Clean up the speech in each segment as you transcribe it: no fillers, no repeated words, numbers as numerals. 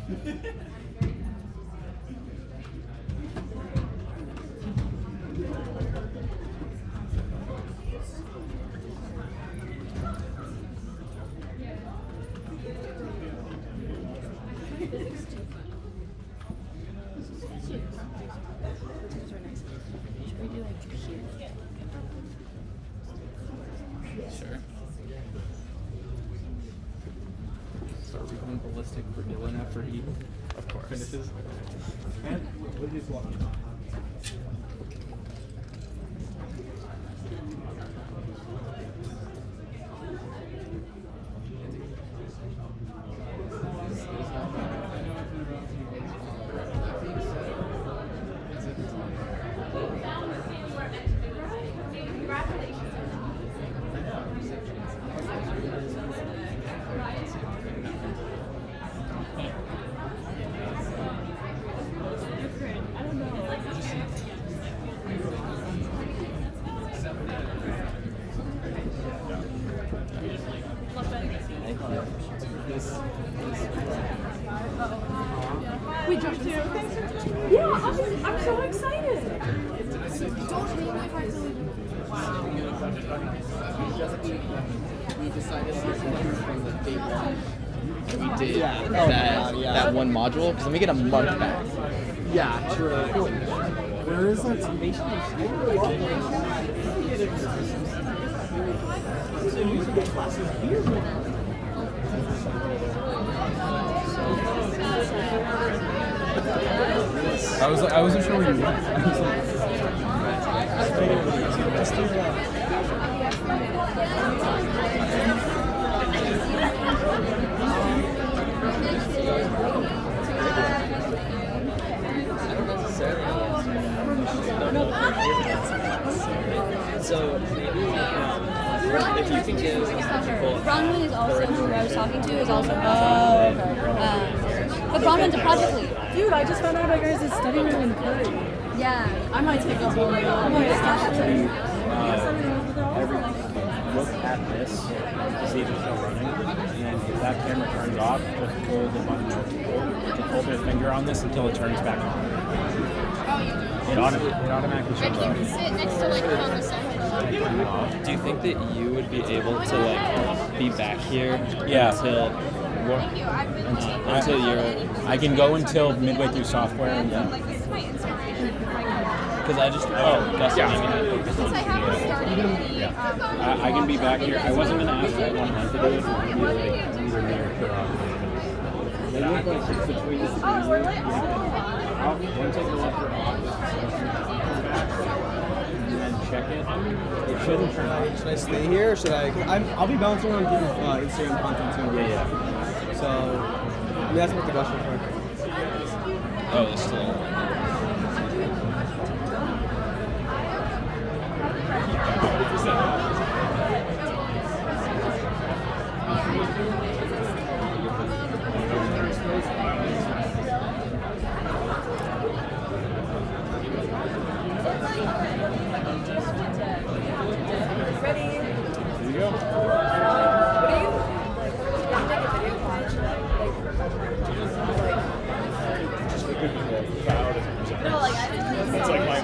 Sure. So are we going ballistic for Dylan after he finishes? With his watch. We drove to. Yeah, I'm so excited. Don't make me find something. We decided from the day one. We did That one module because then we get a month back. Yeah, true. Where is that? I wasn't sure where you went. So maybe if you can give people. Bronwyn is also who I was talking to is also. But Bronwyn's a project lead. Dude, I just found out our guys is studying in Curry. Yeah. I might take a whole Look at this to see if it's still running, and if that camera turns off, just hold the button. Just hold your finger on this until it turns back on. It automatically shuts off. Sit next to like phone reception. Do you think that you would be able to like be back here until you're? I can go until midway through software and then. Because I just that's Yeah. Since I haven't started any, I can be back here. I wasn't gonna ask that one month ago. If it would be like either me or Kara. They look like it's between the two. oh, really? I'll once I go up for office, and then check it. It shouldn't turn on. Should I stay here or should I'll be bouncing around giving Instagram content too. Yeah. So, we have to make the question for. Oh, it's still. Ready? Here you go. What are you? No, like I didn't. That's like my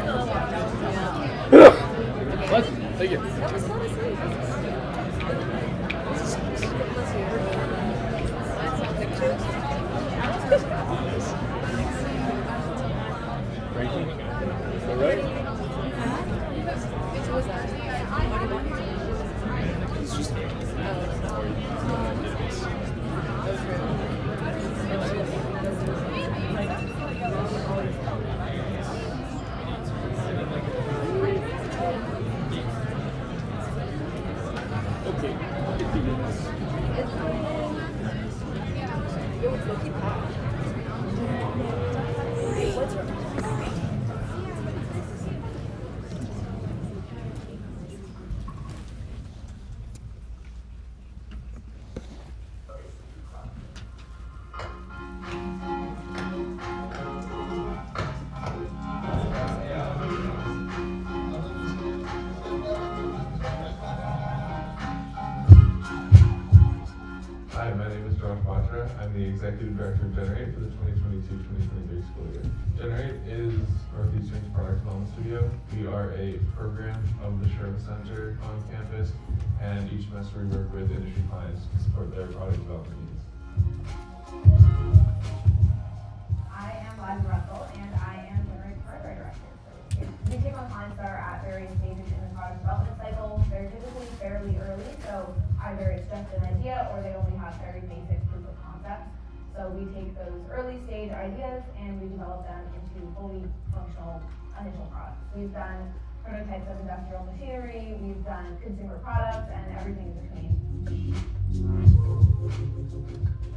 only. Thank you. That was fun to see. Frankie? All right? What was that? It's just. Okay. Hi, my name is Josh Batra. I'm the Executive Director of Generate for the 2022-2023 school year. Generate is Northeastern's product development studio. We are a program of the Sherman Center on campus, and each semester we work with industry clients to support their product development needs. I am Liza Russell, and I am Generate Program Director. So we take on clients that are at various stages in the product development cycle. They're typically fairly early, so either it's just an idea or they only have very basic proof of concept. So we take those early stage ideas and we develop them into fully functional initial products. We've done prototypes of industrial machinery, we've done consumer products, and everything in between.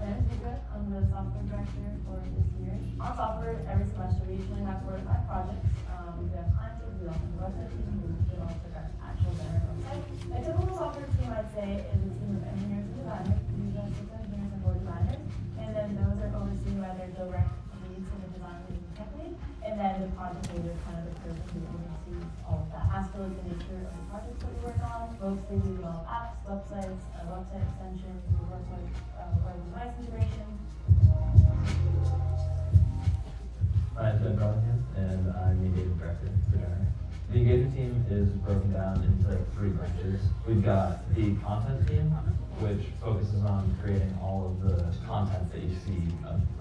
And I'm the software director for this year. On software, every semester we usually have 4 to 5 projects. We have clients, we also have website team, we develop the actual Generate website. A typical software team, I'd say, is a team of engineers and designers. We usually have 6 engineers and 4 designers. And then those are overseen by their direct leads in the design lead and tech lead. And then the project lead is kind of the person who oversees all of that. As for like the nature of the projects that we work on, mostly we develop apps, websites, website extensions, we work with web device integrations. I'm Ben Bellingham, and I'm the engagement director for Generate. The engagement team is broken down into 3 branches. We've got the content team, which focuses on creating all of the content that you see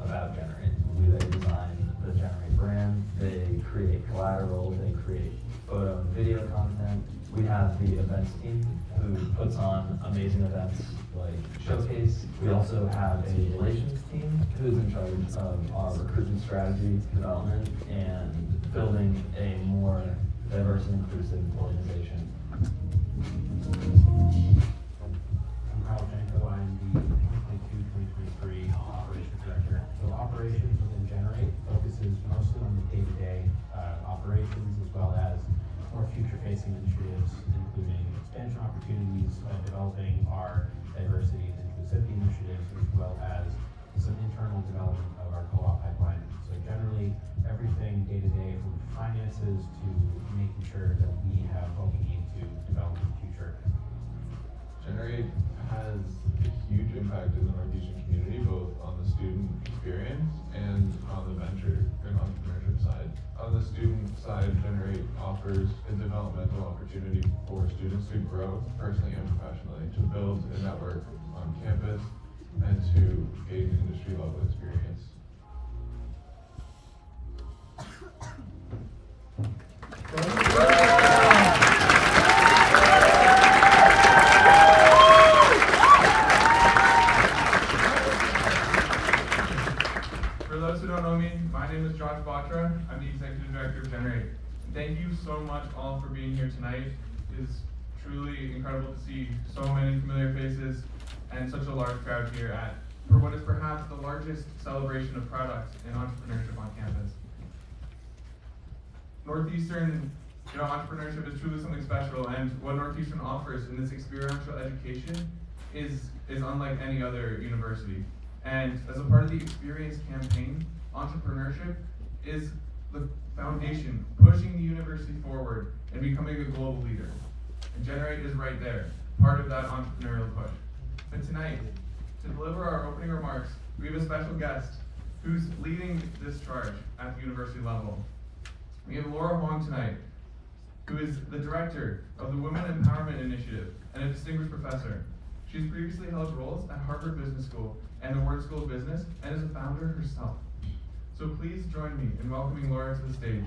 about Generate. They design the Generate brand, they create collateral, they create photo and video content. We have the events team who puts on amazing events like Showcase. We also have a relations team who's in charge of our recruitment strategy development and building a more diverse and inclusive organization. I'm Carl Janko. I'm the 2022-2023 operations director. So operations within Generate focuses mostly on the day-to-day operations as well as more future-facing initiatives, including expansion opportunities, developing our diversity and inclusivity initiatives, as well as some internal development of our co-op pipeline. So generally, everything day-to-day from finances to making sure that we have what we need to develop in the future. Generate has a huge impact in the Northeastern community, both on the student experience and on the venture and entrepreneurship side. On the student side, Generate offers a developmental opportunity for students to grow personally and professionally, to build a network on campus, and to gain industry level experience. For those who don't know me, my name is Josh Batra. I'm the Executive Director of Generate. Thank you so much all for being here tonight. It is truly incredible to see so many familiar faces and such a large crowd here for what is perhaps the largest celebration of product and entrepreneurship on campus. Northeastern entrepreneurship is truly something special, and what Northeastern offers in this experiential education is unlike any other university. And as a part of the Experience campaign, entrepreneurship is the foundation pushing the university forward and becoming a global leader. And Generate is right there, part of that entrepreneurial push. But tonight, to deliver our opening remarks, we have a special guest who's leading this charge at the university level. We have Laura Huang tonight, who is the director of the Women Empowerment Initiative and a distinguished professor. She's previously held roles at Harvard Business School and the Wharton School of Business, and is a founder herself. So please join me in welcoming Laura to the stage.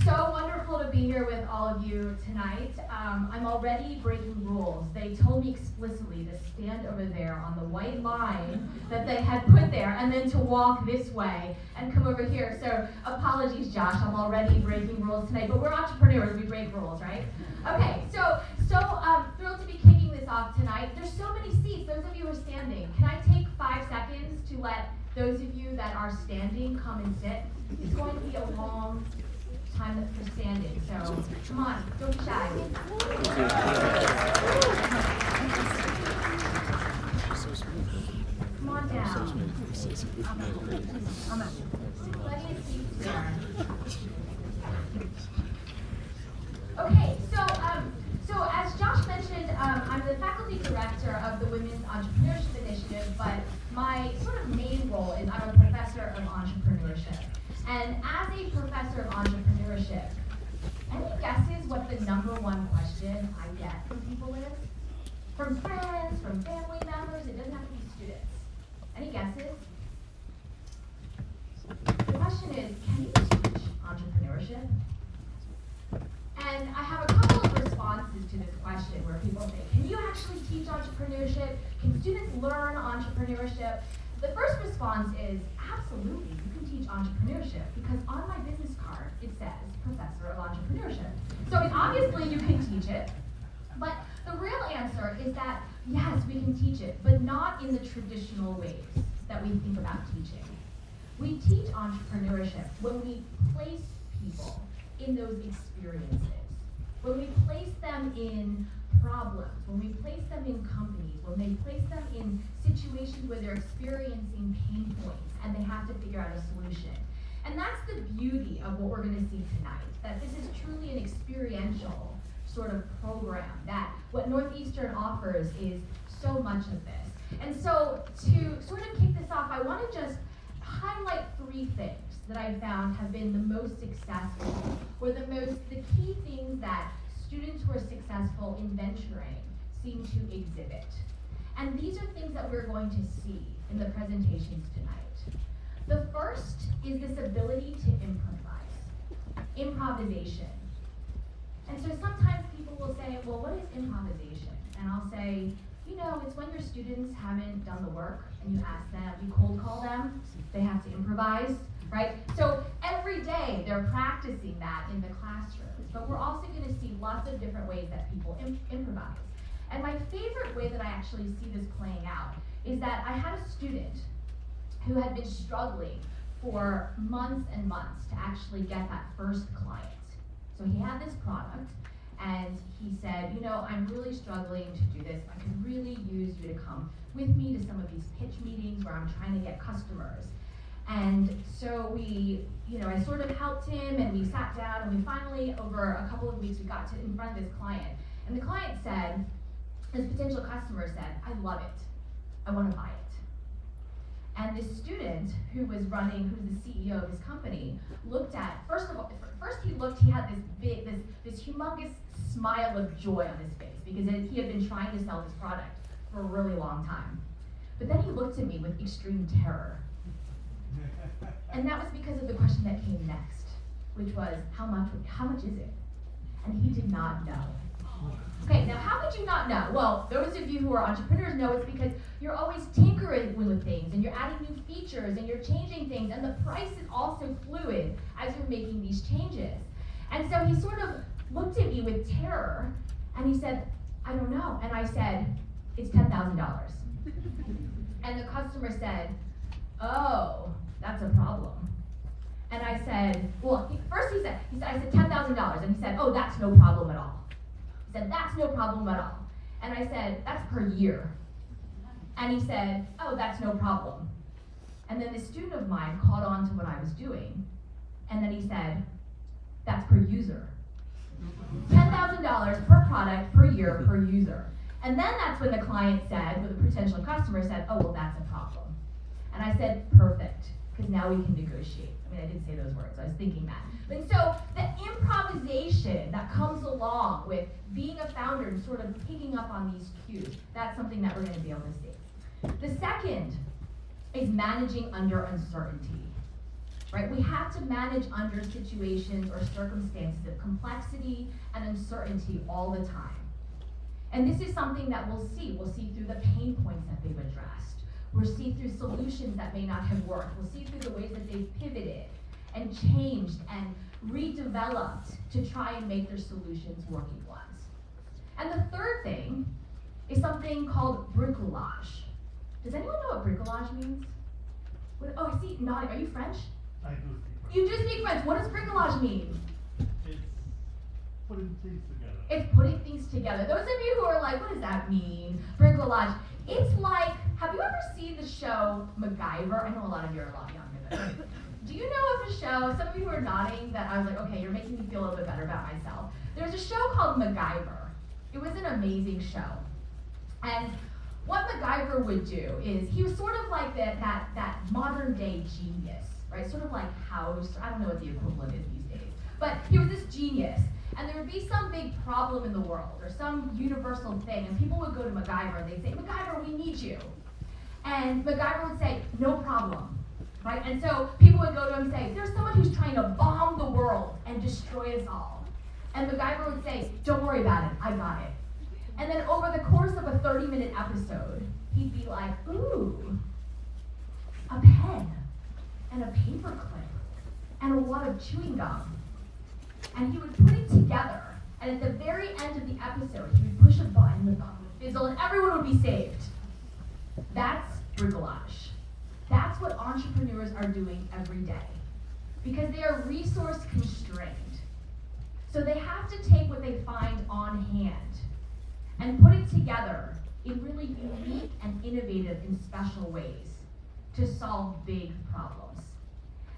So wonderful to be here with all of you tonight. I'm already breaking rules. They told me explicitly to stand over there on the white line that they had put there and then to walk this way and come over here. So apologies, Josh, I'm already breaking rules tonight, but we're entrepreneurs, we break rules, right? Okay, so thrilled to be kicking this off tonight. There's so many seats, those of you who are standing. Can I take 5 seconds to let those of you that are standing come and sit? It's going to be a long time that you're standing, so come on, don't be shy. Come on down. Plenty of seats there. Okay, so a professor of entrepreneurship, any guesses what the #1 question I get from people is? From friends, from family members, it doesn't have to be students. Any guesses? The question is, can you teach entrepreneurship? And I have a couple of responses to this question where people say, can you actually teach entrepreneurship? Can students learn entrepreneurship? The first response is, absolutely, you can teach entrepreneurship because on my business card, it says Professor of Entrepreneurship. So obviously you can teach it, but the real answer is that, yes, we can teach it, but not in the traditional ways that we think about teaching. We teach entrepreneurship when we place people in those experiences, when we place them in problems, when we place them in companies, when we place them in situations where they're experiencing pain points and they have to figure out a solution. And that's the beauty of what we're going to see tonight, that this is truly an experiential sort of program, that what Northeastern offers is so much of this. And so to sort of kick this off, I want to just highlight 3 things that I found have been the most successful, or the key things that students who are successful in venturing seem to exhibit. And these are things that we're going to see in the presentations tonight. The first is this ability to improvise, improvisation. And so sometimes people will say, well, what is improvisation? And I'll say, you know, it's when your students haven't done the work and you ask them, you cold call them, they have to improvise, right? So every day they're practicing that in the classrooms, but we're also going to see lots of different ways that people improvise. And my favorite way that I actually see this playing out is that I had a student who had been struggling for months and months to actually get that first client. So he had this product, and he said, you know, I'm really struggling to do this. I could really use you to come with me to some of these pitch meetings where I'm trying to get customers. And so we, you know, I sort of helped him, and we sat down, and we finally, over a couple of weeks, we got to in front of this client. And the client said, this potential customer said, I love it. I want to buy it. And this student who was running, who's the CEO of his company, looked at, first he had this humongous smile of joy on his face because he had been trying to sell this product for a really long time. But then he looked at me with extreme terror. And that was because of the question that came next, which was, how much is it? And he did not know. Okay, now how could you not know? Well, those of you who are entrepreneurs know it's because you're always tinkering with things, and you're adding new features, and you're changing things, and the price is also fluid as you're making these changes. And so he sort of looked at me with terror, and he said, I don't know. And I said, it's $10,000. And the customer said, oh, that's a problem. And I said, well, I said $10,000, and he said, oh, that's no problem at all. He said, that's no problem at all. And I said, that's per year. And he said, oh, that's no problem. And then this student of mine caught on to what I was doing, and then he said, that's per user. $10,000 per product, per year, per user. And then that's when the client said, or the potential customer said, oh, well, that's a problem. And I said, perfect, because now we can negotiate. I mean, I didn't say those words, I was thinking that. And so the improvisation that comes along with being a founder and sort of picking up on these cues, that's something that we're going to be able to see. The second is managing under uncertainty. Right? We have to manage under situations or circumstances of complexity and uncertainty all the time. And this is something that we'll see. We'll see through the pain points that they've addressed. We'll see through solutions that may not have worked. We'll see through the ways that they've pivoted and changed and redeveloped to try and make their solutions working ones. And the third thing is something called bricolage. Does anyone know what bricolage means? Oh, I see, nodding. Are you French? I do speak French. You do speak French. What does bricolage mean? It's putting things together. It's putting things together. Those of you who are like, what does that mean? Bricolage. It's like, have you ever seen the show MacGyver? I know a lot of you are a lot younger than me. Do you know of a show, some of you are nodding, that I was like, okay, you're making me feel a little bit better about myself. There's a show called MacGyver. It was an amazing show. And what MacGyver would do is, he was sort of like that modern day genius, right? Sort of like House, I don't know what the equivalent is these days. But he was this genius, and there would be some big problem in the world, or some universal thing, and people would go to MacGyver, and they'd say, MacGyver, we need you. And MacGyver would say, no problem, right? And so people would go to him and say, there's someone who's trying to bomb the world and destroy us all. And MacGyver would say, don't worry about it, I got it. And then over the course of a 30-minute episode, he'd be like, ooh, a pen, and a paper clip, and a wad of chewing gum. And he would put it together, and at the very end of the episode, he would push a button, and the gum would fizzle, and everyone would be saved. That's bricolage. That's what entrepreneurs are doing every day, because they are resource constrained. So they have to take what they find on hand and put it together in really unique and innovative and special ways to solve big problems.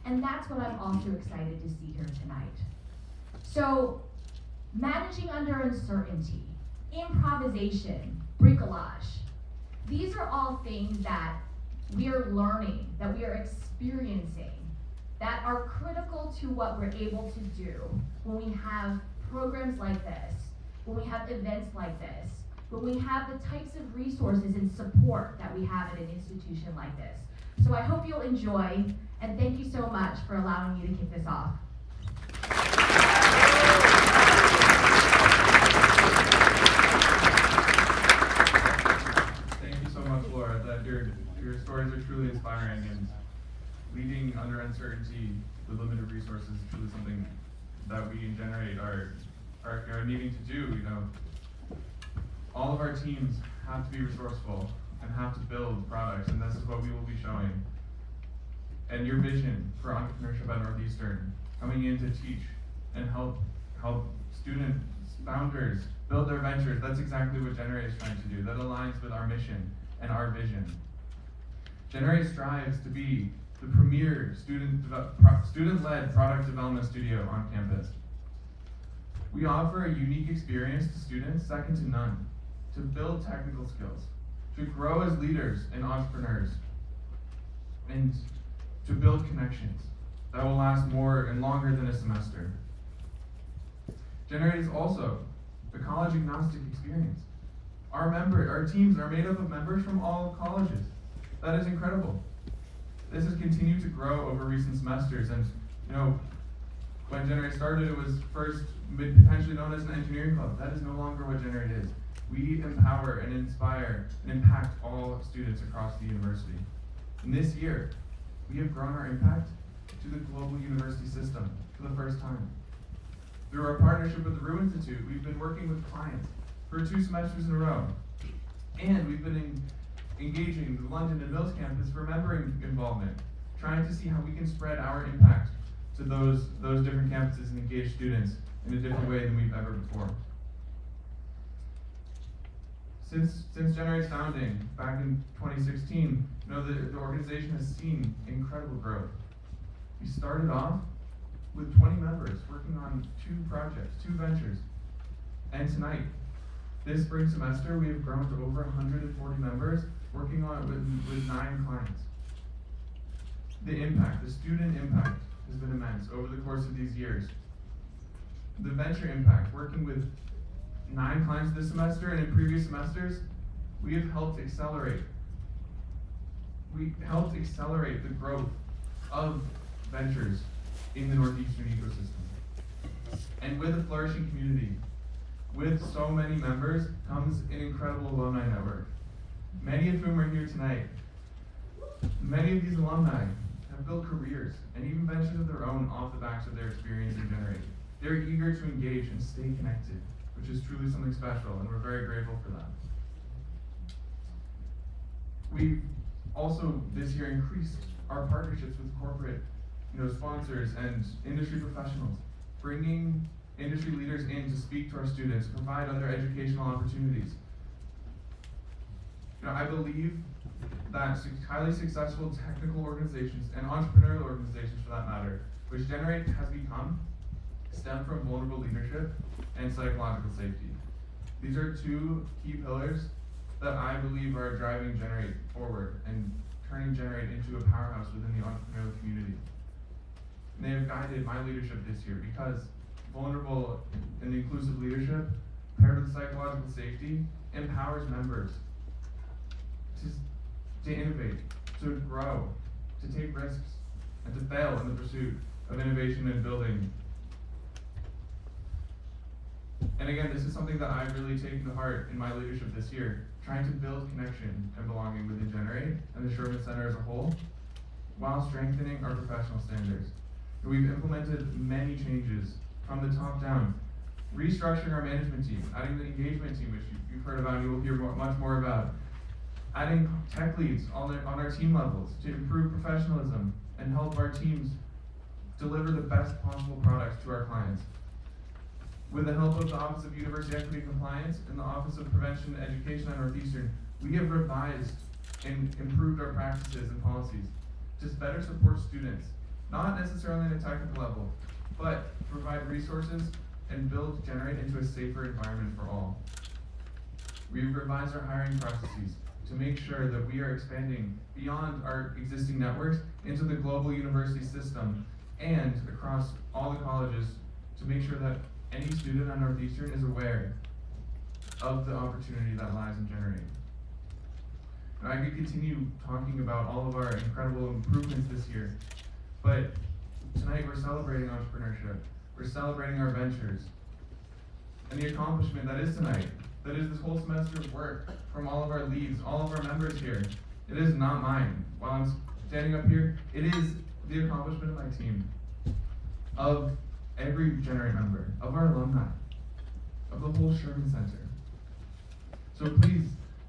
And that's what I'm also excited to see here tonight. So, managing under uncertainty, improvisation, bricolage, these are all things that we are learning, that we are experiencing, that are critical to what we're able to do when we have programs like this, when we have events like this, when we have the types of resources and support that we have at an institution like this. So I hope you'll enjoy, and thank you so much for allowing me to kick this off. Thank you so much, Laura. That your stories are truly inspiring, and leading under uncertainty with limited resources is truly something that we in Generate are needing to do. You know, all of our teams have to be resourceful and have to build products, and this is what we will be showing. And your vision for entrepreneurship at Northeastern, coming in to teach and help students, founders build their ventures, that's exactly what Generate is trying to do. That aligns with our mission and our vision. Generate strives to be the premier student-led product development studio on campus. We offer a unique experience to students second to none, to build technical skills, to grow as leaders and entrepreneurs, and to build connections that will last more and longer than a semester. Generate is also a college agnostic experience. Our teams are made up of members from all colleges. That is incredible. This has continued to grow over recent semesters, and you know, when Generate started, it was first potentially known as an engineering club. That is no longer what Generate is. We empower and inspire and impact all students across the university. And this year, we have grown our impact to the global university system for the first time. Through our partnership with the Rue Institute, we've been working with clients for 2 semesters in a row. And we've been engaging the London and Mills campus for member involvement, trying to see how we can spread our impact to those different campuses and engage students in a different way than we've ever before. Since Generate's founding back in 2016, you know, the organization has seen incredible growth. We started off with 20 members working on 2 projects, 2 ventures. And tonight, this spring semester, we have grown to over 140 members working on with 9 clients. The impact, the student impact, has been immense over the course of these years. The venture impact, working with 9 clients this semester and in previous semesters, we have helped accelerate. We helped accelerate the growth of ventures in the Northeastern ecosystem. And with a flourishing community, with so many members, comes an incredible alumni network. Many of whom are here tonight. Many of these alumni have built careers and even ventures of their own off the backs of their experience in Generate. They're eager to engage and stay connected, which is truly something special, and we're very grateful for that. We've also this year increased our partnerships with corporate, sponsors and industry professionals, bringing industry leaders in to speak to our students, provide other educational opportunities. I believe that highly successful technical organizations and entrepreneurial organizations, for that matter, which Generate has become, stem from vulnerable leadership and psychological safety. These are 2 key pillars that I believe are driving Generate forward and turning Generate into a powerhouse within the entrepreneurial community. And they have guided my leadership this year because vulnerable and inclusive leadership, paired with psychological safety, empowers members to innovate, to grow, to take risks, and to fail in the pursuit of innovation and building. And again, this is something that I've really taken to heart in my leadership this year, trying to build connection and belonging within Generate and the Sherman Center as a whole, while strengthening our professional standards. And we've implemented many changes from the top down, restructuring our management team, adding the engagement team, which you've heard about and you will hear much more about, adding tech leads on our team levels to improve professionalism and help our teams deliver the best possible products to our clients. With the help of the Office of University Equity Compliance and the Office of Prevention and Education at Northeastern, we have revised and improved our practices and policies to better support students, not necessarily at a technical level, but provide resources and Generate into a safer environment for all. We've revised our hiring processes to make sure that we are expanding beyond our existing networks into the global university system and across all the colleges to make sure that any student at Northeastern is aware of the opportunity that lies in Generate. And I could continue talking about all of our incredible improvements this year, but tonight we're celebrating entrepreneurship, we're celebrating our ventures, and the accomplishment that is tonight, that is this whole semester of work from all of our leads, all of our members here. It is not mine. While I'm standing up here, it is the accomplishment of my team, of every Generate member, of our alumni, of the whole Sherman Center. So please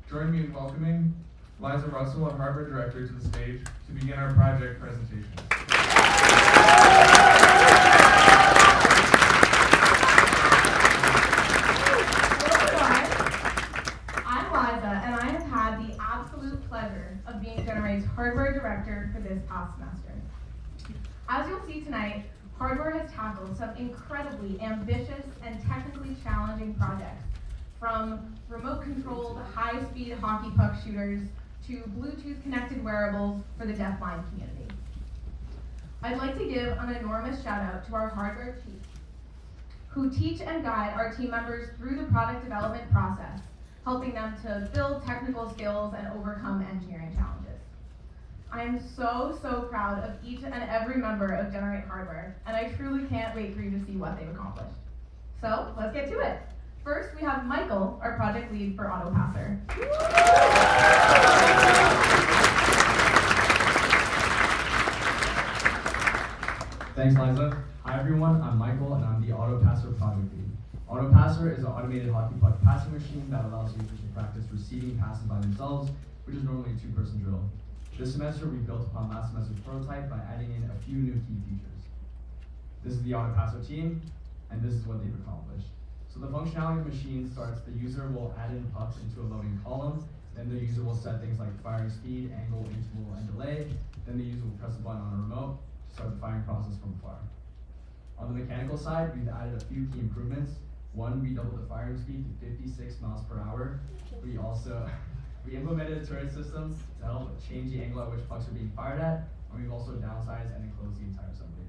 join me in welcoming Liza Russell, our Harvard Director, to the stage to begin our project presentation. Of being Generate's hardware director for this past semester. As you'll see tonight, hardware has tackled some incredibly ambitious and technically challenging projects, from remote-controlled high-speed hockey puck shooters to Bluetooth-connected wearables for the deafblind community. I'd like to give an enormous shout-out to our hardware team, who teach and guide our team members through the product development process, helping them to build technical skills and overcome engineering challenges. I am so proud of each and every member of Generate Hardware, and I truly can't wait for you to see what they've accomplished. So, let's get to it. First, we have Michael, our project lead for AutoPasser. Thanks, Liza. Hi everyone, I'm Michael and I'm the AutoPasser project lead. AutoPasser is an automated hockey puck passing machine that allows users to practice receiving passes by themselves, which is normally a two-person drill. This semester, we built upon last semester's prototype by adding in a few new key features. This is the AutoPasser team, and this is what they've accomplished. So the functionality of the machine starts, the user will add in pucks into a loading column, then the user will set things like firing speed, angle, interval, and delay, then the user will press a button on a remote to start the firing process from afar. On the mechanical side, we've added a few key improvements. One, we doubled the firing speed to 56 miles per hour. We implemented turret systems to help change the angle at which pucks are being fired at, and we've also downsized and enclosed the entire assembly.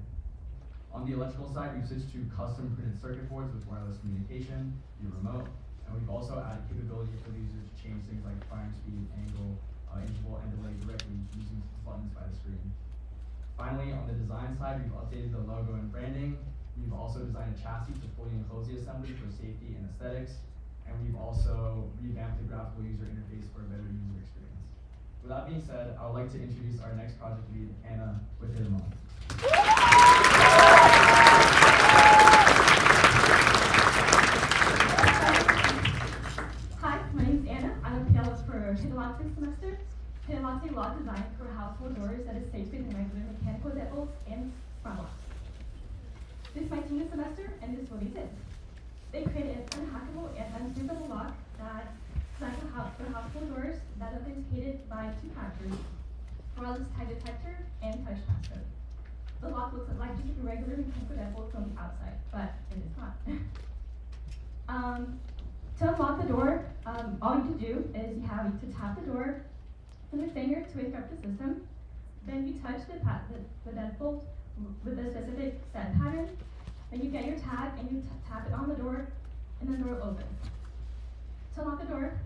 On the electrical side, we've switched to custom printed circuit boards with wireless communication via remote, and we've also added capability for the user to change things like firing speed, angle, interval, and delay directly using buttons by the screen. Finally, on the design side, we've updated the logo and branding. We've also designed a chassis to fully enclose the assembly for safety and aesthetics. And we've also revamped the graphical user interface for a better user experience. With that being said, I would like to introduce our next project lead, Anna, with her mom. Hi, my name is Anna. I'm a PLS for Pinalate this semester. Pinalate lock design for household doors that is safe in regular mechanical deadbolts and front locks. This is my team this semester, and this is what they did. They created an unhackable and unscrewable lock that designed for household doors that are authenticated by two factors: wireless tie detector and touch passcode. The lock looks like just a regular mechanical deadbolt from the outside, but it is not. To unlock the door, all you have to do is you have to tap the door with your finger to wake up the system. Then you touch the deadbolt with a specific set pattern. Then you get your tag and you tap it on the door, and then the door opens. To unlock the door,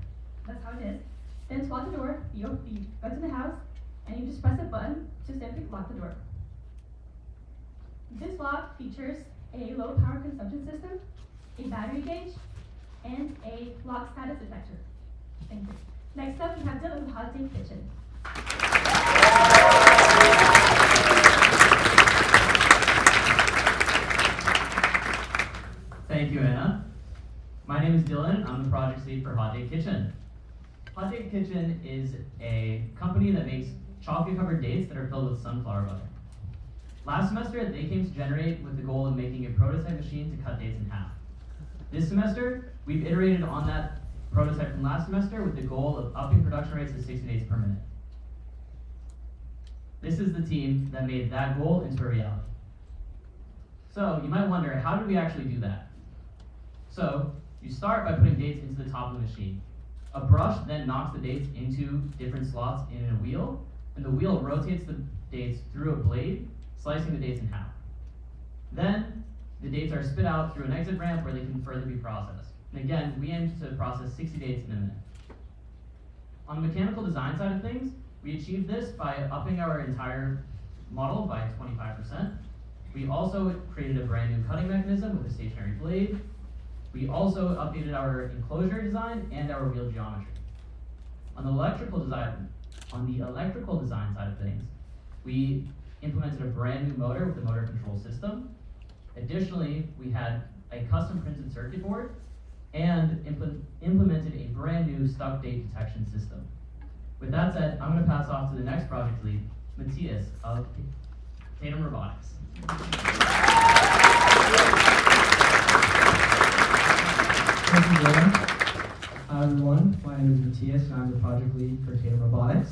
that's how it is. Then to lock the door, you go to the house, and you just press a button to simply lock the door. This lock features a low power consumption system, a battery gauge, and a lock status detector. Thank you. Next up, we have Dylan with Holiday Kitchen. Thank you, Anna. My name is Dylan. I'm the project lead for Hot Day Kitchen. Hot Day Kitchen is a company that makes chocolate-covered dates that are filled with sunflower butter. Last semester, they came to Generate with the goal of making a prototype machine to cut dates in half. This semester, we've iterated on that prototype from last semester with the goal of upping production rates to 60 dates per minute. This is the team that made that goal into a reality. So you might wonder, how did we actually do that? So you start by putting dates into the top of the machine. A brush then knocks the dates into different slots in a wheel, and the wheel rotates the dates through a blade, slicing the dates in half. Then the dates are spit out through an exit ramp where they can further be processed. And again, we aim to process 60 dates in a minute. On the mechanical design side of things, we achieved this by upping our entire model by 25%. We also created a brand new cutting mechanism with a stationary blade. We also updated our enclosure design and our wheel geometry. On the electrical design side of things, we implemented a brand new motor with a motor control system. Additionally, we had a custom printed circuit board and implemented a brand new stuck date detection system. With that said, I'm going to pass off to the next project lead, Matthias of Tatum Robotics. Thank you, Dylan. Hi everyone, my name is Matthias and I'm the project lead for Tatum Robotics.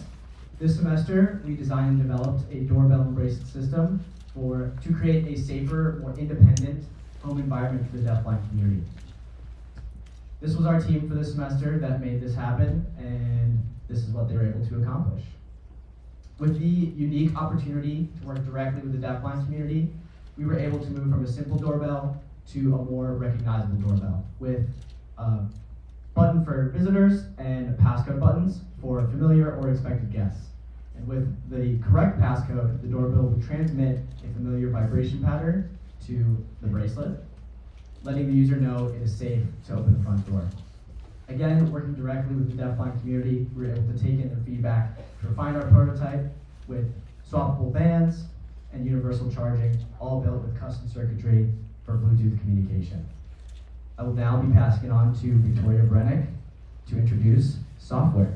This semester, we designed and developed a doorbell and bracelet system to create a safer, more independent home environment for the deafblind community. This was our team for this semester that made this happen, and this is what they were able to accomplish. With the unique opportunity to work directly with the deafblind community, we were able to move from a simple doorbell to a more recognizable doorbell with a button for visitors and passcode buttons for familiar or expected guests. And with the correct passcode, the doorbell will transmit a familiar vibration pattern to the bracelet, letting the user know it is safe to open the front door. Again, working directly with the deafblind community, we were able to take in their feedback to refine our prototype with swappable bands and universal charging, all built with custom circuitry for Bluetooth communication. I will now be passing it on to Victoria Brennick to introduce software.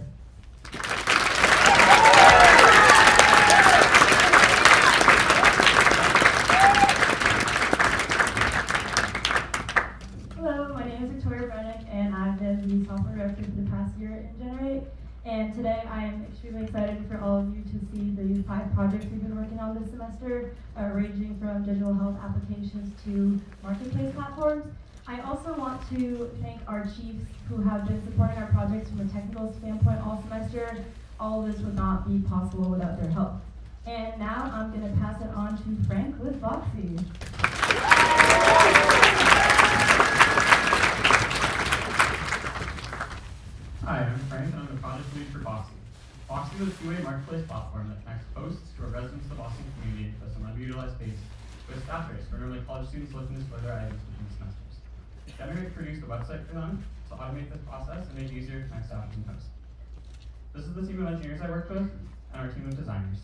Hello, my name is Victoria Brennick, and I've been the software director for the past year in Generate. And today I am extremely excited for all of you to see the 5 projects we've been working on this semester, ranging from digital health applications to marketplace platforms. I also want to thank our chiefs who have been supporting our projects from a technical standpoint all semester. All of this would not be possible without their help. And now I'm going to pass it on to Frank with Foxy. Hi, I'm Frank, and I'm the project lead for Foxy. Foxy is a two-way marketplace platform that connects hosts to our residents of the Boston community with some underutilized space with staff rates where normally college students looking to store their items between semesters. Generate produced a website for them to automate this process and make it easier to connect staff and hosts. This is the team of engineers I worked with and our team of designers.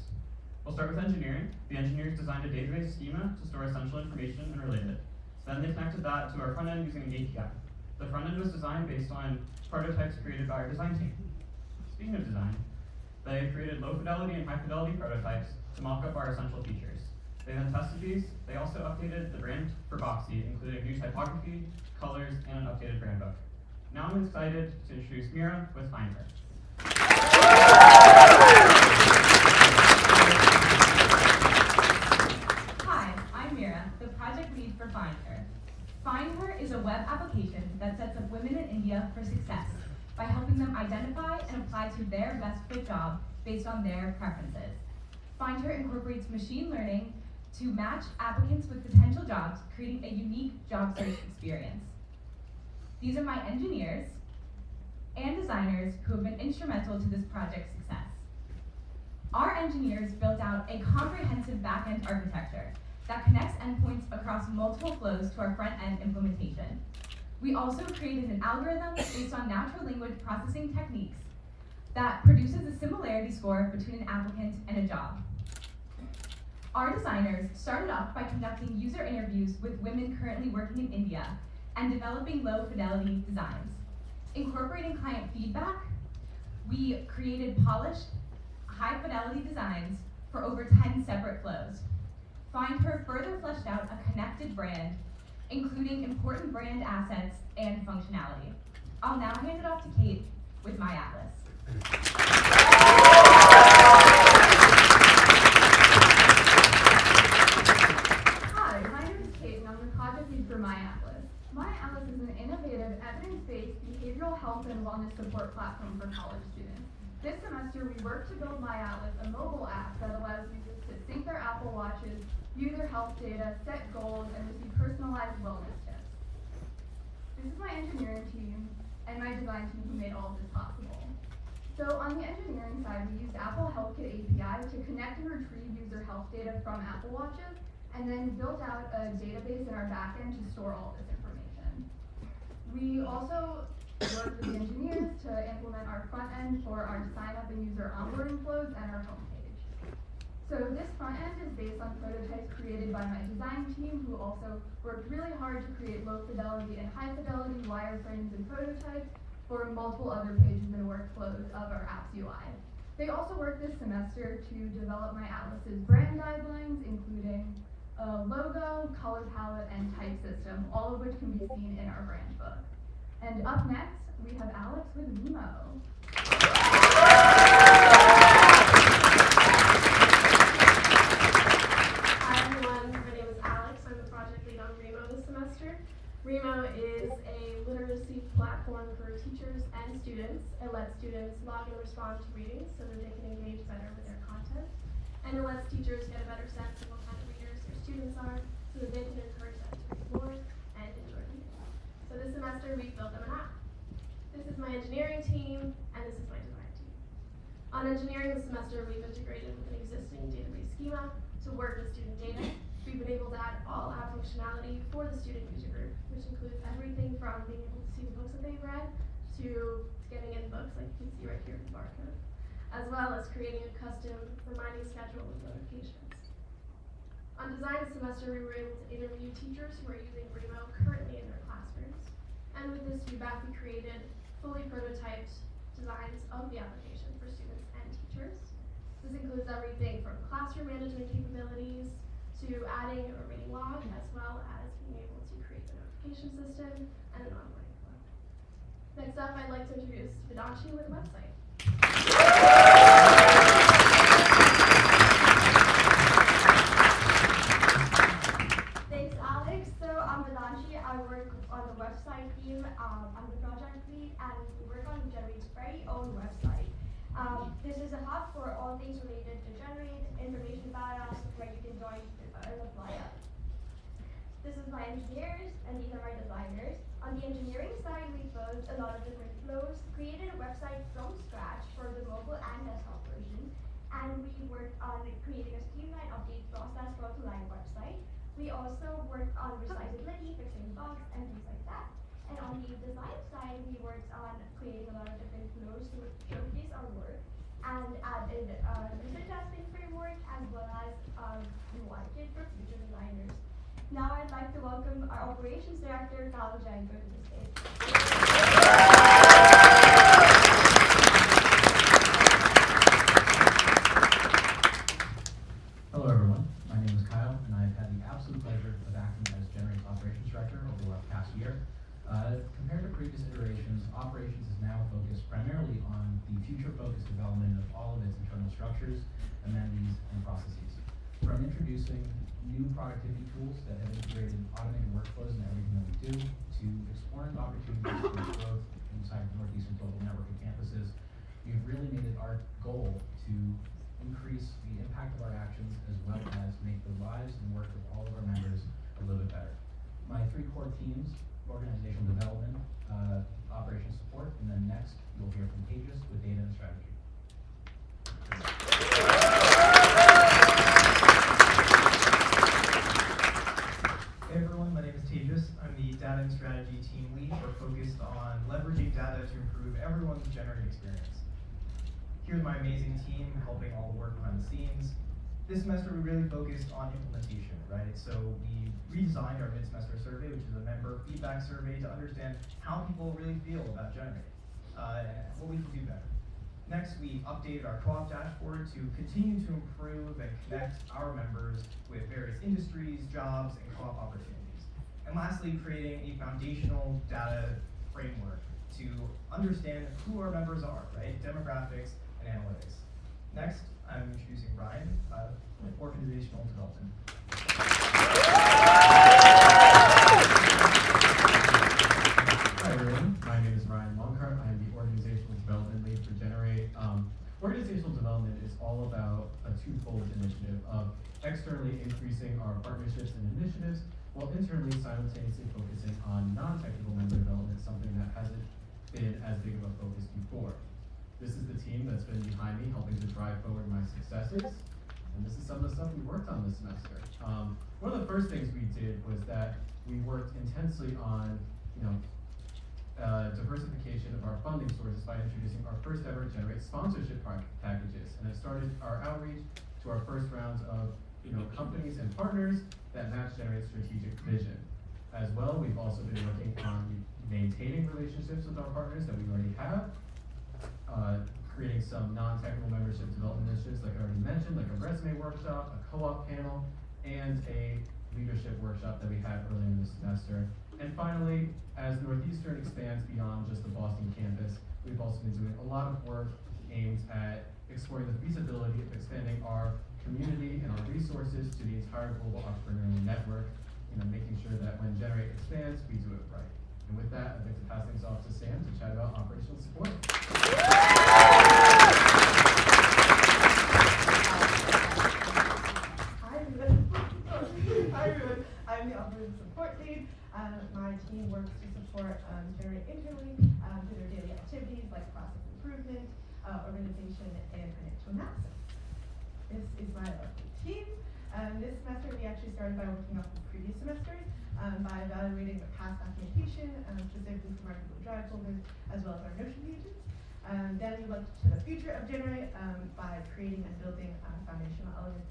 We'll start with engineering. The engineers designed a database schema to store essential information and relate it. So then they connected that to our front end using an API. The front end was designed based on prototypes created by our design team. Speaking of design, they created low fidelity and high fidelity prototypes to mock up our essential features. They then tested these. They also updated the brand for Foxy, including new typography, colors, and an updated brand book. Now I'm excited to introduce Mira with Find Her. Hi, I'm Mira, the project lead for Find Her. Find Her is a web application that sets up women in India for success by helping them identify and apply to their best fit job based on their preferences. Find Her incorporates machine learning to match applicants with potential jobs, creating a unique job search experience. These are my engineers and designers who have been instrumental to this project's success. Our engineers built out a comprehensive back-end architecture that connects endpoints across multiple flows to our front-end implementation. We also created an algorithm based on natural language processing techniques that produces a similarity score between an applicant and a job. Our designers started off by conducting user interviews with women currently working in India and developing low-fidelity designs. Incorporating client feedback, we created polished, high-fidelity designs for over 10 separate flows. Find Her further fleshed out a connected brand, including important brand assets and functionality. I'll now hand it off to Kate with My Atlas. Hi, my name is Kate and I'm the project lead for My Atlas. My Atlas is an innovative, evidence-based behavioral health and wellness support platform for college students. This semester, we worked to build My Atlas, a mobile app that allows users to sync their Apple Watches, view their health data, set goals, and receive personalized wellness tips. This is my engineering team and my design team who made all of this possible. So on the engineering side, we used Apple HealthKit API to connect and retrieve user health data from Apple Watches, and then built out a database in our backend to store all this information. We also worked with the engineers to implement our front end for our sign up and user onboarding flows and our homepage. So this front end is based on prototypes created by my design team, who also worked really hard to create low fidelity and high fidelity wireframes and prototypes for multiple other pages and workflows of our app's UI. They also worked this semester to develop My Atlas's brand guidelines, including a logo, color palette, and type system, all of which can be seen in our brand book. And up next, we have Alex with Remo. Hi everyone, my name is Alex. I'm the project lead on Remo this semester. Remo is a literacy platform for teachers and students. It lets students log and respond to readings so that they can engage better with their content. And it lets teachers get a better sense of what kind of readers their students are so that they can encourage them to read more and enjoy reading. So this semester we built them an app. This is my engineering team and this is my design team. On engineering this semester we've integrated with an existing database schema to work with student data. We've been able to add all app functionality for the student user group, which includes everything from being able to see the books that they've read to getting in books like you can see right here in the barcode, as well as creating a custom reminding schedule with notifications. On design this semester, we were able to interview teachers who are using Remo currently in their classrooms. And with this feedback, we created fully prototyped designs of the application for students and teachers. This includes everything from classroom management capabilities to adding a reading log, as well as being able to create the notification system and an onboarding flow. Next up, I'd like to introduce Vedanshi with a website. Thanks, Alex. So I'm Vedanshi. I work on the website team. I'm the project lead, and we work on Generate's very own website. This is a hub for all things related to Generate, information about us, where you can join and apply us. This is my engineers, and these are my designers. On the engineering side, we built a lot of different flows, created a website from scratch for the mobile and desktop version, and we worked on creating a streamlined update process for the live website. We also worked on resizability, fixing bugs, and things like that. And on the design side, we worked on creating a lot of different flows to showcase our work, and added a user testing framework as well as UI kit for future designers. Now I'd like to welcome our operations director, Kyle Janko, to the stage. Hello everyone, my name is Kyle, and I've had the absolute pleasure of acting as Generate's operations director over the past year. Compared to previous iterations, operations is now focused primarily on the future-focused development of all of its internal structures, amenities, and processes. From introducing new productivity tools that have integrated automated workflows in everything that we do, to exploring opportunities for growth inside Northeastern global network of campuses, we've really made it our goal to increase the impact of our actions, as well as make the lives and work of all of our members a little bit better. My three core teams: organizational development, operations support, and then next you'll hear from Tejas with data and strategy. Hey everyone, my name is Tejas. I'm the data and strategy team lead. We're focused on leveraging data to improve everyone's generating experience. Here's my amazing team helping all the work behind the scenes. This semester we really focused on implementation, right? So we redesigned our mid-semester survey, which is a member feedback survey, to understand how people really feel about generating, and what we can do better. Next, we updated our co-op dashboard to continue to improve and connect our members with various industries, jobs, and co-op opportunities. And lastly, creating a foundational data framework to understand who our members are, right? Demographics and analytics. Next, I'm introducing Ryan with organizational development. Hi everyone, my name is Ryan Longcart. I am the organizational development lead for Generate. Organizational development is all about a twofold initiative of externally increasing our partnerships and initiatives, while internally simultaneously focusing on non-technical member development, something that hasn't been as big of a focus before. This is the team that's been behind me, helping to drive forward my successes, and this is some of the stuff we worked on this semester. One of the first things we did was that we worked intensely on, diversification of our funding sources by introducing our first ever Generate sponsorship packages, and it started our outreach to our first rounds of companies and partners that match Generate's strategic vision. As well, we've also been working on maintaining relationships with our partners that we already have, creating some non-technical membership development initiatives like I already mentioned, like a resume workshop, a co-op panel, and a leadership workshop that we had earlier in the semester. And finally, as Northeastern expands beyond just the Boston campus, we've also been doing a lot of work aimed at exploring the feasibility of expanding our community and our resources to the entire global entrepreneurial network, making sure that when Generate expands, we do it right. And with that, I'd like to pass things off to Sam to chat about operational support. Hi everyone, I'm the operations support lead. My team works to support Generate internally through their daily activities like process improvement, organization, and financial analysis. This is my team. This semester we actually started by working off the previous semesters by evaluating the past documentation, specifically from our Google Drive folders, as well as our Notion pages. Then we looked to the future of Generate by creating and building foundational elements,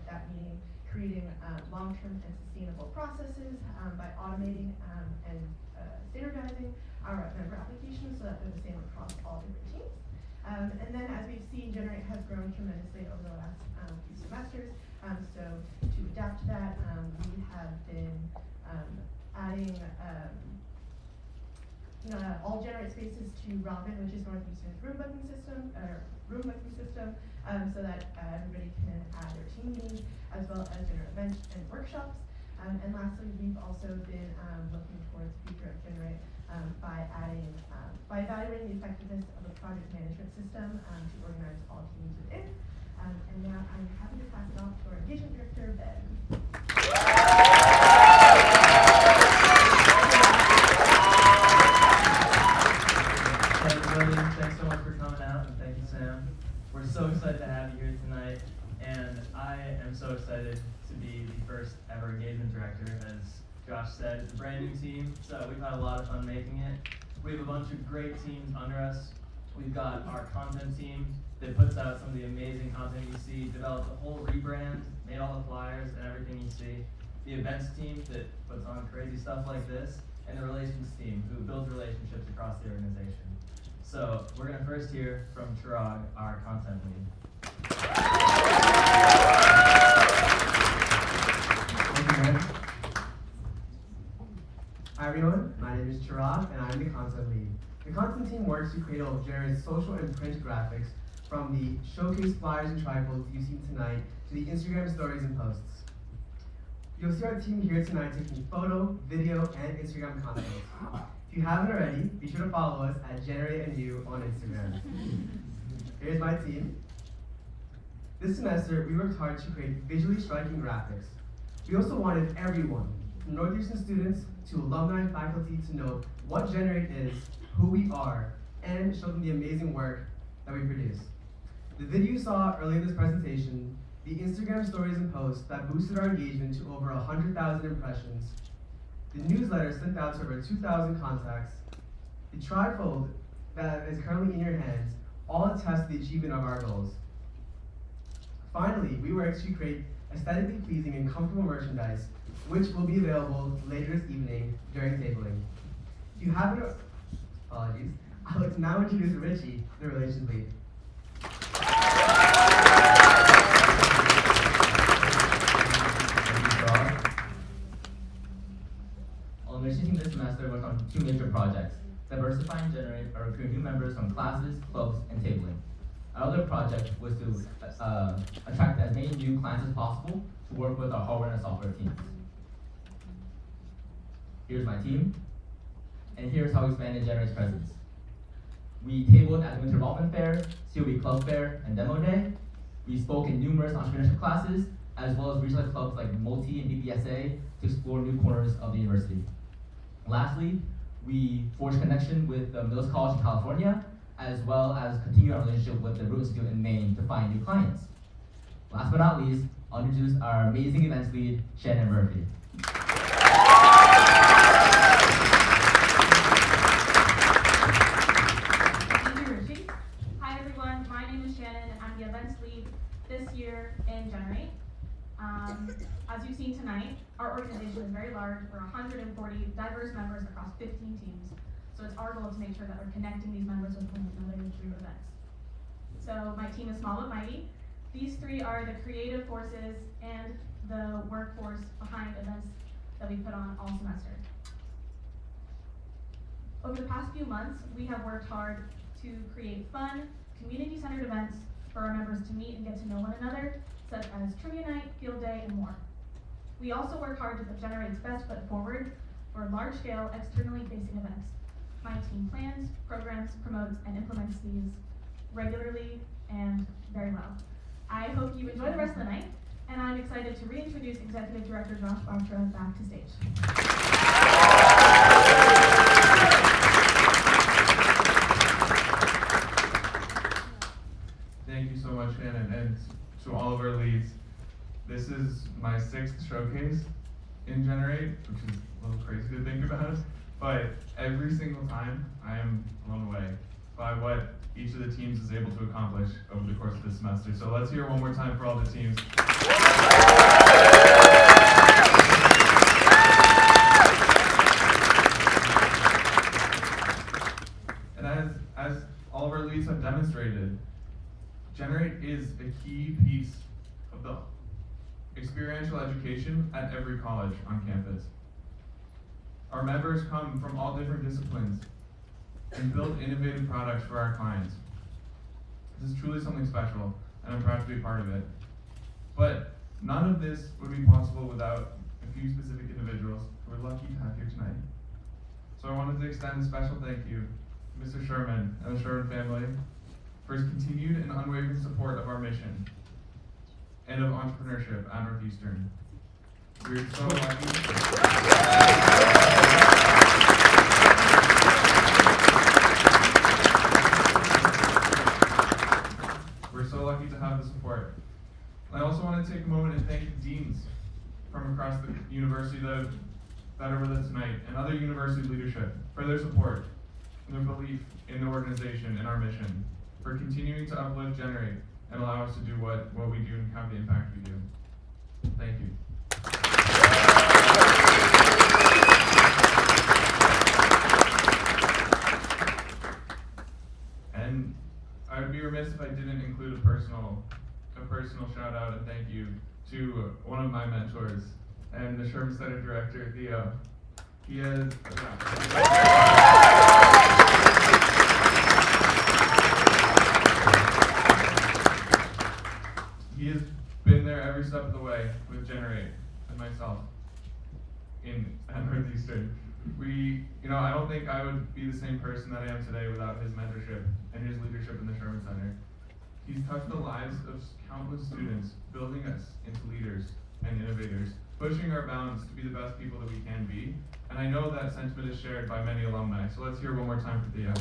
that meaning creating long-term and sustainable processes by automating and standardizing our member applications so that they're the same across all different teams. And then as we've seen, Generate has grown tremendously over the last few semesters. So to adapt to that, we have been adding all Generate spaces to Robin, which is Northeastern's room booking system, so that everybody can add their team meetings, as well as their events and workshops. And lastly, we've also been looking towards the future of Generate by evaluating the effectiveness of a project management system to organize all teams within. And now I'm happy to pass it off to our engagement director, Ben. Hey everybody, thanks so much for coming out, and thank you, Sam. We're so excited to have you here tonight, and I am so excited to be the first ever engagement director. As Josh said, it's a brand new team, so we've had a lot of fun making it. We have a bunch of great teams under us. We've got our content team that puts out some of the amazing content you see, developed a whole rebrand, made all the flyers and everything you see. The events team that puts on crazy stuff like this, and the relations team who builds relationships across the organization. So we're gonna first hear from Chirag, our content lead. Thank you, man. Hi everyone, my name is Chirag and I'm the content lead. The content team works to create all of Generate's social and print graphics, from the showcase flyers and trifolds you've seen tonight to the Instagram stories and posts. You'll see our team here tonight taking photo, video, and Instagram content. If you haven't already, be sure to follow us at GenerateNU on Instagram. Here's my team. This semester, we worked hard to create visually striking graphics. We also wanted everyone, from Northeastern students to alumni and faculty, to know what Generate is, who we are, and show them the amazing work that we produce. The video you saw earlier in this presentation, the Instagram stories and posts that boosted our engagement to over 100,000 impressions, the newsletter sent out to over 2,000 contacts, the trifold that is currently in your hands, all attest to the achievement of our goals. Finally, we worked to create aesthetically pleasing and comfortable merchandise, which will be available later this evening during tabling. If you haven't, apologies, I'd like to now introduce Richie, the relations lead. On receiving this semester, worked on 2 major projects: diversify and generate or recruit new members from classes, clubs, and tabling. Our other project was to attract as many new clients as possible to work with our hardware and software teams. Here's my team, and here's how we expanded Generate's presence. We tabled at the Winter Involvement Fair, COE Club Fair, and Demo Day. We spoke in numerous entrepreneurship classes, as well as regional clubs like Multi and BBSA to explore new corners of the university. Lastly, we forged connection with the Mills College in California, as well as continue our relationship with the Root Institute in Maine to find new clients. Last but not least, I'll introduce our amazing events lead, Shannon Murphy. Thank you, Richie. Hi everyone, my name is Shannon and I'm the events lead this year in Generate. As you've seen tonight, our organization is very large. We're 140 diverse members across 15 teams. So it's our goal to make sure that we're connecting these members with one another through events. So my team is small but mighty. These 3 are the creative forces and the workforce behind events that we put on all semester. Over the past few months, we have worked hard to create fun, community-centered events for our members to meet and get to know one another, such as trivia night, field day, and more. We also work hard to put Generate's best foot forward for large-scale, externally facing events. My team plans, programs, promotes, and implements these regularly and very well. I hope you enjoy the rest of the night, and I'm excited to reintroduce Executive Director Josh Bartra back to stage. Thank you so much, Shannon, and to all of our leads. This is my 6th showcase in Generate, which is a little crazy to think about, but every single time I am blown away by what each of the teams is able to accomplish over the course of this semester. So let's hear it one more time for all the teams. And as all of our leads have demonstrated, Generate is a key piece of the experiential education at every college on campus. Our members come from all different disciplines and build innovative products for our clients. This is truly something special, and I'm proud to be part of it. But none of this would be possible without a few specific individuals who we're lucky to have here tonight. So I wanted to extend a special thank you to Mr. Sherman and the Sherman family for his continued and unwavering support of our mission and of entrepreneurship at Northeastern. We're so lucky. We're so lucky to have the support. I also want to take a moment and thank the deans from across the university that are with us tonight, and other university leadership for their support and their belief in the organization and our mission, for continuing to uplift, generate, and allow us to do what we do and have the impact we do. Thank you. And I would be remiss if I didn't include a personal shout out and thank you to one of my mentors and the Sherman Center director, Theo. He has been there every step of the way with Generate and myself at Northeastern. I don't think I would be the same person that I am today without his mentorship and his leadership in the Sherman Center. He's touched the lives of countless students, building us into leaders and innovators, pushing our bounds to be the best people that we can be. And I know that sentiment is shared by many alumni. So let's hear one more time for Theo.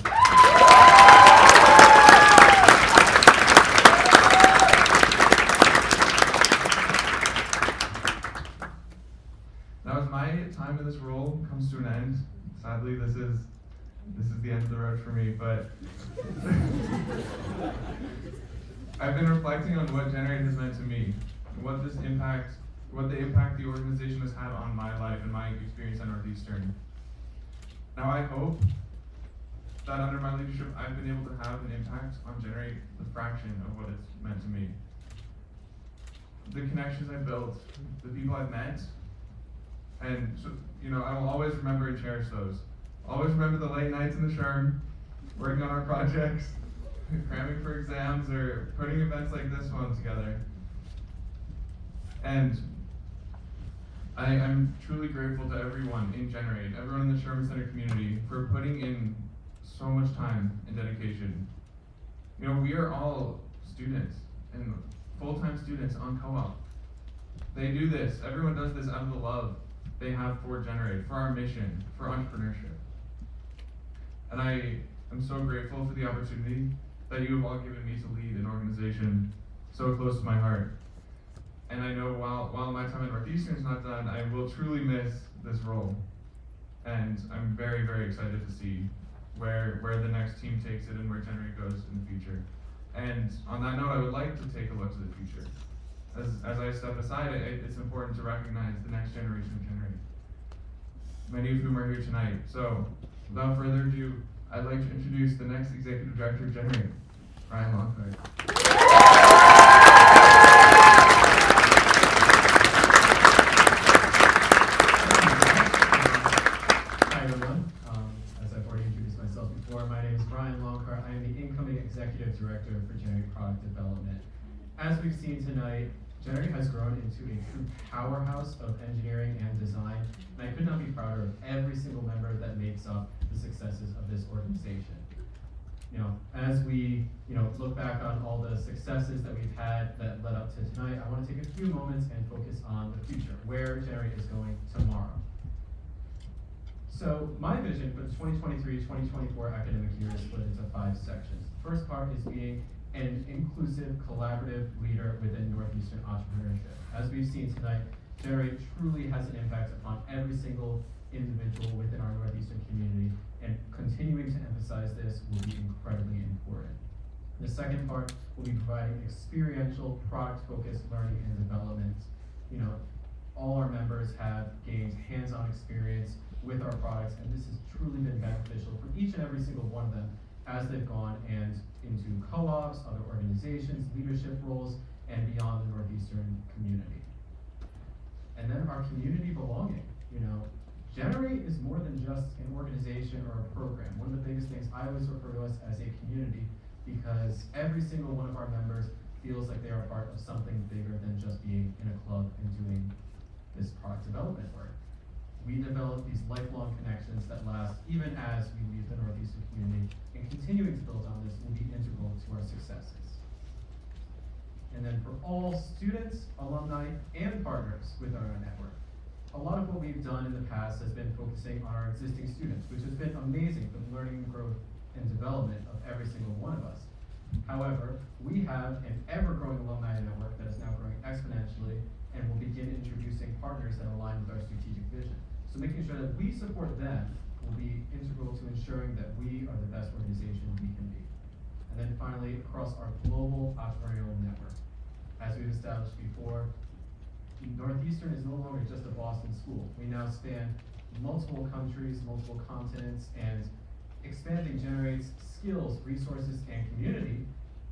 Now, as my time in this role comes to an end, sadly, this is the end of the road for me, but I've been reflecting on what Generate has meant to me, and what the impact the organization has had on my life and my experience at Northeastern. Now, I hope that under my leadership, I've been able to have an impact on Generate the fraction of what it's meant to me. The connections I've built, the people I've met, and so, I will always remember and cherish those. Always remember the late nights in the Sherm, working on our projects, cramming for exams, or putting events like this one together. And I'm truly grateful to everyone in Generate, everyone in the Sherman Center community, for putting in so much time and dedication. We are all students, and full-time students on co-op. They do this, everyone does this out of the love they have for Generate, for our mission, for entrepreneurship. And I am so grateful for the opportunity that you have all given me to lead an organization so close to my heart. And I know while my time at Northeastern is not done, I will truly miss this role. And I'm very, very excited to see where the next team takes it and where Generate goes in the future. And on that note, I would like to take a look to the future. As I step aside, it's important to recognize the next generation of Generate, many of whom are here tonight. So, without further ado, I'd like to introduce the next Executive Director of Generate, Ryan Lockhart. Hi everyone. As I've already introduced myself before, my name is Ryan Lockhart. I am the incoming Executive Director for Generate Product Development. As we've seen tonight, Generate has grown into a true powerhouse of engineering and design, and I could not be prouder of every single member that makes up the successes of this organization. As we look back on all the successes that we've had that led up to tonight, I want to take a few moments and focus on the future, where Generate is going tomorrow. So my vision for the 2023-2024 academic year is split into 5 sections. The first part is being an inclusive, collaborative leader within Northeastern entrepreneurship. As we've seen tonight, Generate truly has an impact upon every single individual within our Northeastern community, and continuing to emphasize this will be incredibly important. The second part will be providing experiential, product-focused learning and development. All our members have gained hands-on experience with our products, and this has truly been beneficial for each and every single one of them as they've gone and into co-ops, other organizations, leadership roles, and beyond the Northeastern community. And then our community belonging. Generate is more than just an organization or a program. One of the biggest things I always refer to us as a community, because every single one of our members feels like they are part of something bigger than just being in a club and doing this product development work. We develop these lifelong connections that last even as we leave the Northeastern community, and continuing to build on this will be integral to our successes. And then for all students, alumni, and partners with our network, a lot of what we've done in the past has been focusing on our existing students, which has been amazing for the learning, growth, and development of every single one of us. However, we have an ever-growing alumni network that is now growing exponentially, and will begin introducing partners that align with our strategic vision. So making sure that we support them will be integral to ensuring that we are the best organization we can be. And then finally, across our global entrepreneurial network. As we've established before, Northeastern is no longer just a Boston school. We now span multiple countries, multiple continents, and expanding Generate's skills, resources, and community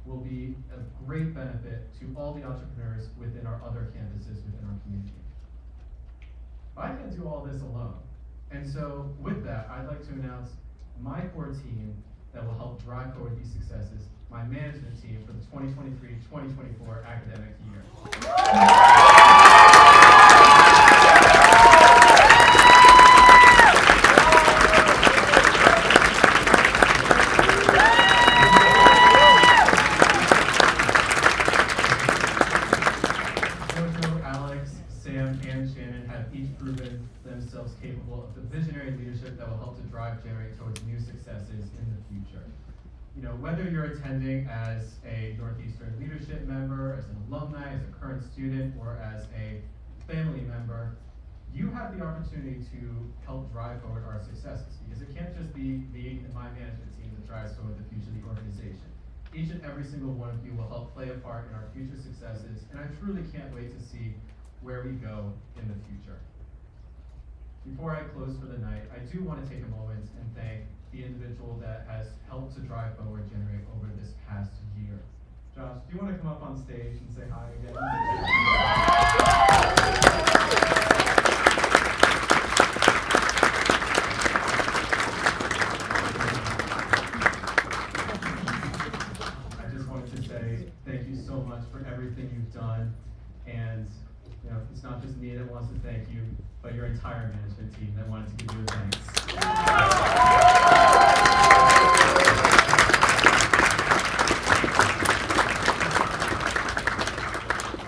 will be a great benefit to all the entrepreneurs within our other campuses within our community. But I can't do all this alone. And so with that, I'd like to announce my core team that will help drive forward these successes, my management team for the 2023-2024 academic year. example of the visionary leadership that will help to drive Generate towards new successes in the future. You know, whether you're attending as a Northeastern leadership member, as an alumni, as a current student, or as a family member, you have the opportunity to help drive forward our successes, because it can't just be me and my management team that drives forward the future of the organization. Each and every single one of you will help play a part in our future successes, and I truly can't wait to see where we go in the future. Before I close for the night, I do want to take a moment and thank the individual that has helped to drive forward Generate over this past year. Josh, do you want to come up on stage and say hi again? I just wanted to say thank you so much for everything you've done, and you know, it's not just me that wants to thank you, but your entire management team that wanted to give you a thanks.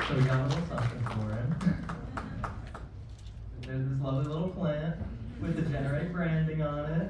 So we got a little something for him. There's this lovely little plant with the Generate branding on it.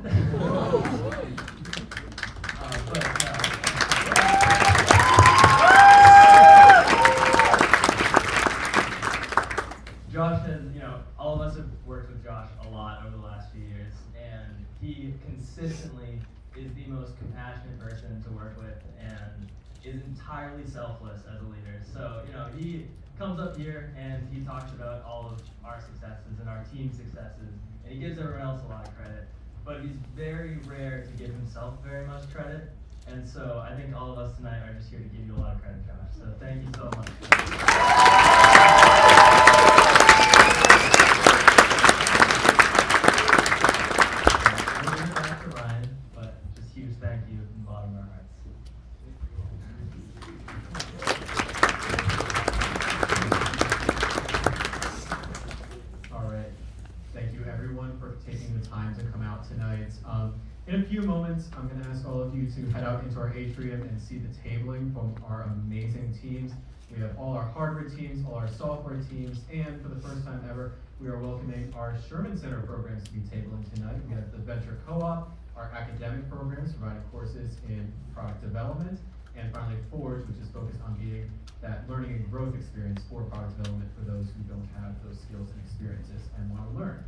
Josh has, you know, all of us have worked with Josh a lot over the last few years, and he consistently is the most compassionate person to work with and is entirely selfless as a leader. So, you know, he comes up here and he talks about all of our successes and our team's successes, and he gives everyone else a lot of credit, but he's very rare to give himself very much credit. And so I think all of us tonight are just here to give you a lot of credit, Josh. So thank you so much. Thank you from the bottom of our hearts. All right. Thank you everyone for taking the time to come out tonight. In a few moments, I'm going to ask all of you to head out into our atrium and see the tabling from our amazing teams. We have all our hardware teams, all our software teams, and for the first time ever, we are welcoming our Sherman Center programs to be tabling tonight. We have the Venture Co-op, our academic programs providing courses in product development, and finally Forge, which is focused on being that learning and growth experience for product development for those who don't have those skills and experiences and want to learn.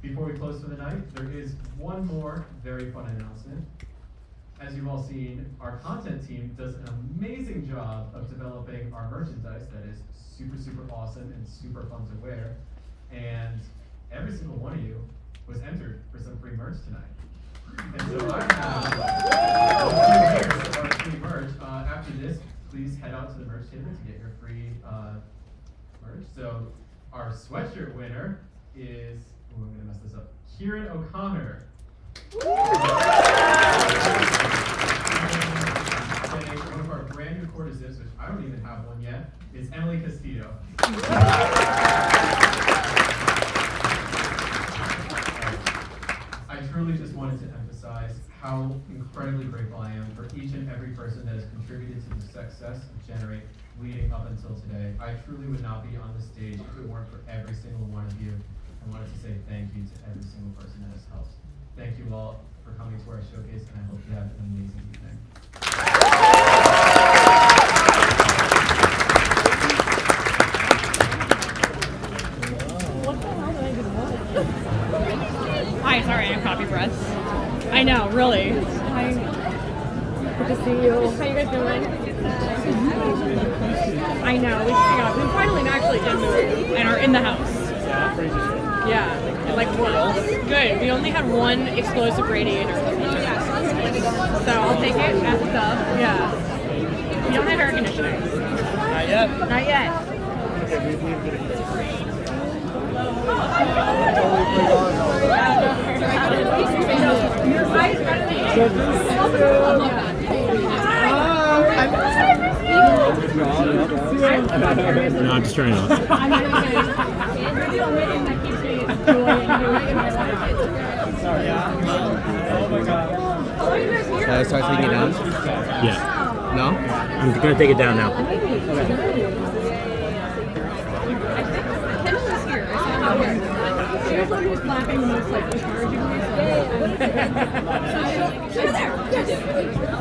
Before we close for the night, there is one more very fun announcement. As you've all seen, our content team does an amazing job of developing our merchandise that is super, super awesome and super fun to wear. And every single one of you was entered for some free merch tonight. And so I have a few of our free merch. After this, please head out to the merch table to get your free merch. So our sweatshirt winner is, oh, I'm gonna mess this up, Kieran O'Connor. And one of our brand new quarter zips, which I don't even have one yet, is Emily Castillo. I truly just wanted to emphasize how incredibly grateful I am for each and every person that has contributed to the success of Generate leading up until today. I truly would not be on this stage if it weren't for every single one of you. I wanted to say thank you to every single person that has helped. Thank you all for coming to our showcase, and I hope you have an amazing evening. Hi, sorry, I'm copy breath. I know, really. Hi. Good to see you. How you guys doing? I know, we finally actually did move and are in the house. Yeah, like good. We only had one explosive radiator. So I'll take it as a sub. Yeah. We don't have air conditioning. Not yet. Not yet. No, I'm just turning off. Should I start taking it down? Yeah. No? I'm going to take it down now. Kim is here. Here's one who's clapping the most like encouragingly. So. Over there.